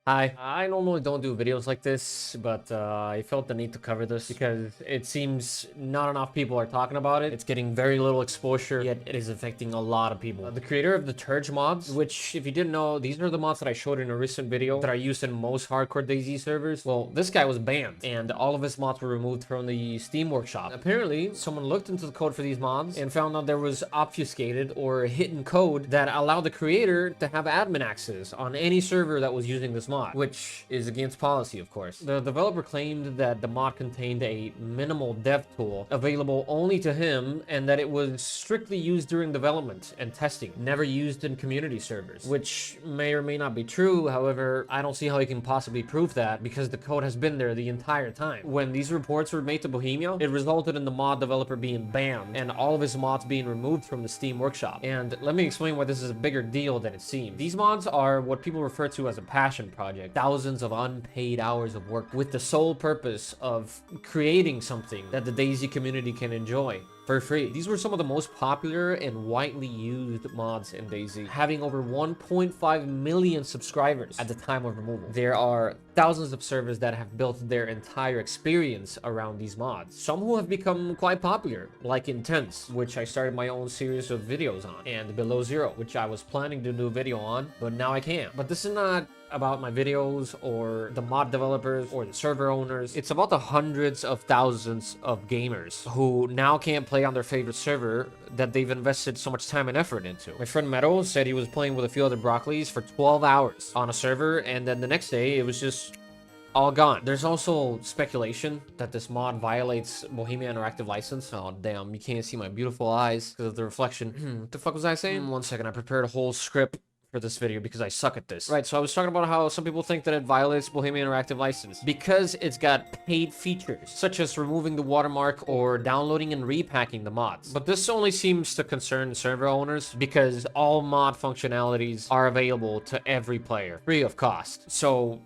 Hi, I normally don't do videos like this, but I felt the need to cover this because it seems not enough people are talking about it. It's getting very little exposure, yet it is affecting a lot of people. The creator of the Turge mods, which if you didn't know, these are the mods that I showed in a recent video that are used in most hardcore DayZ servers. Well, this guy was banned and all of his mods were removed from the Steam workshop. Apparently, someone looked into the code for these mods and found out there was obfuscated or hidden code that allowed the creator to have admin access on any server that was using this mod, which is against policy, of course. The developer claimed that the mod contained a minimal dev tool available only to him and that it was strictly used during development and testing, never used in community servers, which may or may not be true. However, I don't see how he can possibly prove that because the code has been there the entire time. When these reports were made to Bohemia, it resulted in the mod developer being banned and all of his mods being removed from the Steam workshop. And let me explain why this is a bigger deal than it seems. These mods are what people refer to as a passion project. Thousands of unpaid hours of work with the sole purpose of creating something that the DayZ community can enjoy for free. These were some of the most popular and widely used mods in DayZ, having over 1.5 million subscribers at the time of removal. There are thousands of servers that have built their entire experience around these mods. Some who have become quite popular, like Intense, which I started my own series of videos on, and Below Zero, which I was planning to do a video on, but now I can't. But this is not about my videos or the mod developers or the server owners. It's about the hundreds of thousands of gamers who now can't play on their favorite server that they've invested so much time and effort into. My friend Meadow said he was playing with a few other broccolis for 12 hours on a server, and then the next day it was just all gone. There's also speculation that this mod violates Bohemia Interactive license. Oh damn, you can't see my beautiful eyes because of the reflection. What the fuck was I saying? One second, I prepared a whole script for this video because I suck at this. Right, so I was talking about how some people think that it violates Bohemia Interactive license because it's got paid features, such as removing the watermark or downloading and repacking the mods. But this only seems to concern server owners because all mod functionalities are available to every player, free of cost. So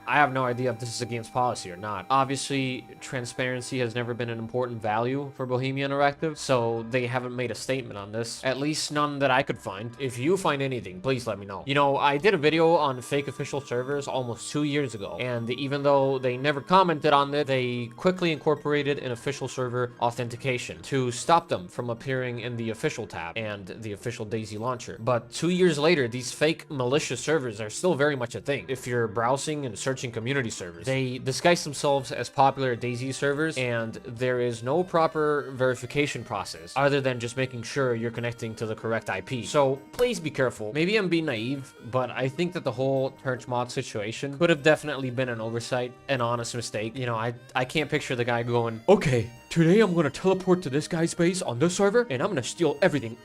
I have no idea if this is against policy or not. Obviously, transparency has never been an important value for Bohemia Interactive, so they haven't made a statement on this. At least none that I could find. If you find anything, please let me know. You know, I did a video on fake official servers almost 2 years ago, and even though they never commented on it, they quickly incorporated an official server authentication to stop them from appearing in the official tab and the official DayZ launcher. But 2 years later, these fake malicious servers are still very much a thing. If you're browsing and searching community servers, they disguise themselves as popular DayZ servers, and there is no proper verification process other than just making sure you're connecting to the correct IP. So please be careful. Maybe I'm being naive, but I think that the whole Turge mod situation could have definitely been an oversight, an honest mistake. You know, I can't picture the guy going, okay, today I'm gonna teleport to this guy's base on this server and I'm gonna steal everything.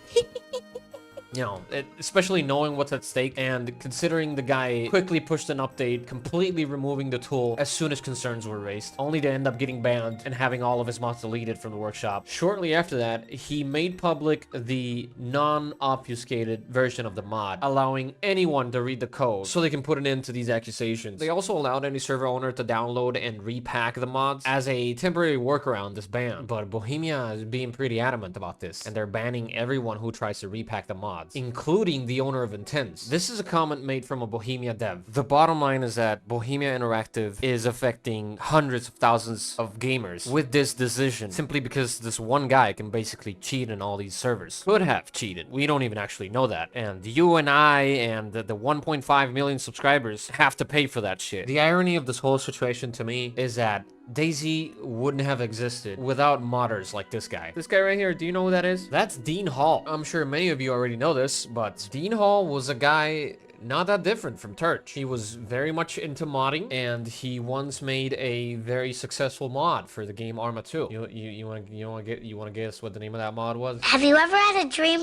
You know, especially knowing what's at stake and considering the guy quickly pushed an update, completely removing the tool as soon as concerns were raised, only to end up getting banned and having all of his mods deleted from the workshop. Shortly after that, he made public the non-obfuscated version of the mod, allowing anyone to read the code so they can put an end to these accusations. They also allowed any server owner to download and repack the mods as a temporary workaround this ban. But Bohemia is being pretty adamant about this, and they're banning everyone who tries to repack the mods, including the owner of Intense. This is a comment made from a Bohemia dev. The bottom line is that Bohemia Interactive is affecting hundreds of thousands of gamers with this decision simply because this one guy can basically cheat in all these servers. Could have cheated. We don't even actually know that. And you and I and the 1.5 million subscribers have to pay for that shit. The irony of this whole situation to me is that DayZ wouldn't have existed without modders like this guy. This guy right here, do you know who that is? That's Dean Hall. I'm sure many of you already know this, but Dean Hall was a guy not that different from Turge. He was very much into modding, and he once made a very successful mod for the game Arma 2. You want to guess what the name of that mod was? Have you ever had a dream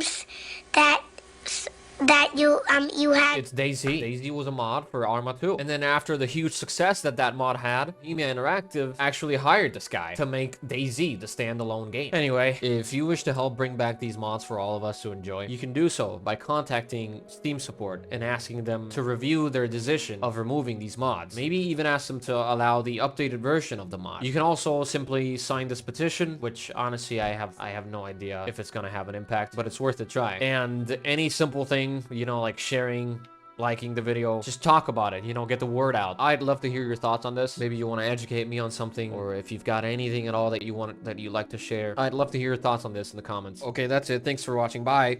that you had? It's DayZ. DayZ was a mod for Arma 2. And then after the huge success that mod had, Bohemia Interactive actually hired this guy to make DayZ the standalone game. Anyway, if you wish to help bring back these mods for all of us to enjoy, you can do so by contacting Steam support and asking them to review their decision of removing these mods. Maybe even ask them to allow the updated version of the mod. You can also simply sign this petition, which honestly I have no idea if it's gonna have an impact, but it's worth a try. And any simple thing, you know, like sharing liking the video. Just talk about it, you know, get the word out. I'd love to hear your thoughts on this. Maybe you want to educate me on something, or if you've got anything at all that you like to share. I'd love to hear your thoughts on this in the comments. Okay, that's it. Thanks for watching. Bye.